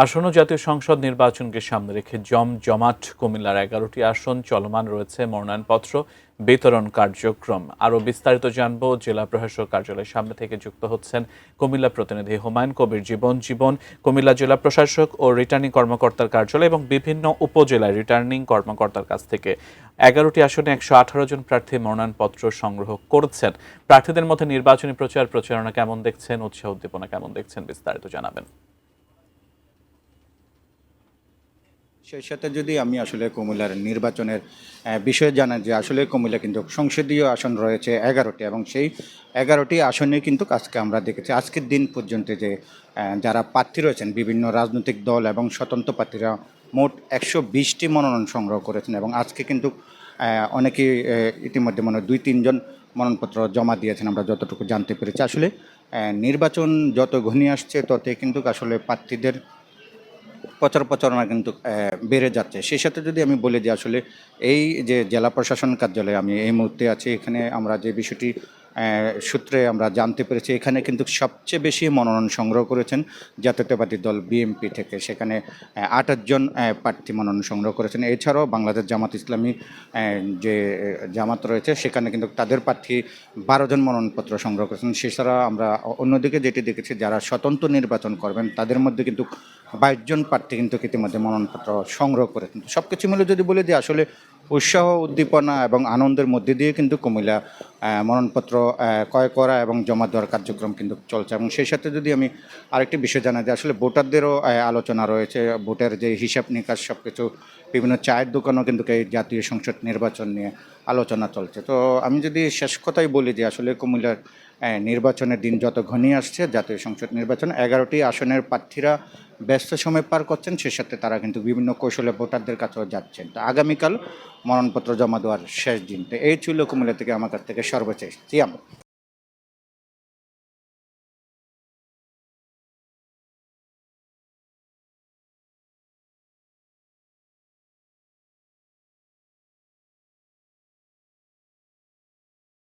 আসন্ন জাতীয় সংসদ নির্বাচনকে সামনে রেখে জমজমাট কুমিল্লার 11টি আসন চলমান রয়েছে মনোনয়নপত্র বিতরণ কার্যক্রম। আরও বিস্তারিত জানব জেলা প্রশাসক কার্যালয়ের সামনে থেকে যুক্ত হচ্ছেন কুমিল্লা প্রতিনিধি হুমায়ুন কবির জীবন কুমিল্লা জেলা প্রশাসক ও রিটার্নিং কর্মকর্তার কার্যালয় এবং বিভিন্ন উপজেলায় রিটার্নিং কর্মকর্তার কাছ থেকে 11টি আসনে 118 জন প্রার্থী মনোনয়নপত্র সংগ্রহ করেছেন। প্রার্থীদের মধ্যে নির্বাচনী প্রচারণা কেমন দেখছেন, উৎসাহ উদ্দীপনা কেমন দেখছেন, বিস্তারিত জানাবেন। সেই সাথে যদি আমি আসলে কুমিল্লার নির্বাচনের বিষয়ে জানাই যে আসলে কুমিল্লা কিন্তু সংসদীয় আসন রয়েছে 11টি এবং সেই 11টি আসনে কিন্তু আজকে আমরা দেখেছি আজকের দিন পর্যন্ত যে যারা প্রার্থী রয়েছেন বিভিন্ন রাজনৈতিক দল এবং স্বতন্ত্র প্রার্থীরা মোট 120টি মনোনয়ন সংগ্রহ করেছেন এবং আজকে কিন্তু অনেকেই ইতিমধ্যে মনে হয় 2-3 জন মনোনয়নপত্র জমা দিয়েছেন আমরা যতটুকু জানতে পেরেছি। আসলে নির্বাচন যত ঘনিয়ে আসছে ততই কিন্তু আসলে প্রার্থীদের প্রচারণা কিন্তু বেড়ে যাচ্ছে। সেই সাথে যদি আমি বলি যে আসলে এই যে জেলা প্রশাসন কার্যালয়ে আমি এই মুহূর্তে আছি, এখানে আমরা যে বিষয়টি সূত্রে আমরা জানতে পেরেছি, এখানে কিন্তু সবচেয়ে বেশি মনোনয়ন সংগ্রহ করেছেন জাতীয়তাবাদী দল বিএনপি থেকে। সেখানে 28 জন প্রার্থী মনোনয়ন সংগ্রহ করেছেন। এছাড়াও বাংলাদেশ জামাত ইসলামী যে জামাত রয়েছে সেখানে কিন্তু তাদের প্রার্থী 12 জন মনোনয়নপত্র সংগ্রহ করেছেন। সেছাড়া আমরা অন্যদিকে যেটি দেখেছি যারা স্বতন্ত্র নির্বাচন করবেন তাদের মধ্যে কিন্তু 22 জন প্রার্থী কিন্তু ইতিমধ্যে মনোনয়নপত্র সংগ্রহ করেছেন। সব কিছু মিলে যদি বলি যে আসলে উৎসাহ উদ্দীপনা এবং আনন্দের মধ্যে দিয়ে কিন্তু কুমিল্লা মনোনয়নপত্র ক্রয় করা এবং জমা দেওয়ার কার্যক্রম কিন্তু চলছে। এবং সেই সাথে যদি আমি আরেকটি বিষয় জানাই যে আসলে ভোটারদেরও আলোচনা রয়েছে, ভোটের যে হিসাব নিকাশ সব কিছু বিভিন্ন চায়ের দোকানও কিন্তু এই জাতীয় সংসদ নির্বাচন নিয়ে আলোচনা চলছে। তো আমি যদি শেষ কথাই বলি যে আসলে কুমিল্লার নির্বাচনের দিন যত ঘনিয়ে আসছে, জাতীয় সংসদ নির্বাচন 11টি আসনের প্রার্থীরা ব্যস্ত সময় পার করছেন, সে সাথে তারা কিন্তু বিভিন্ন কৌশলে ভোটারদের কাছেও যাচ্ছেন। তো আগামীকাল মনোনয়নপত্র জমা দেওয়ার শেষ দিন। তো এই ছিল কুমিল্লা থেকে আমার কাছ থেকে সর্বশেষ।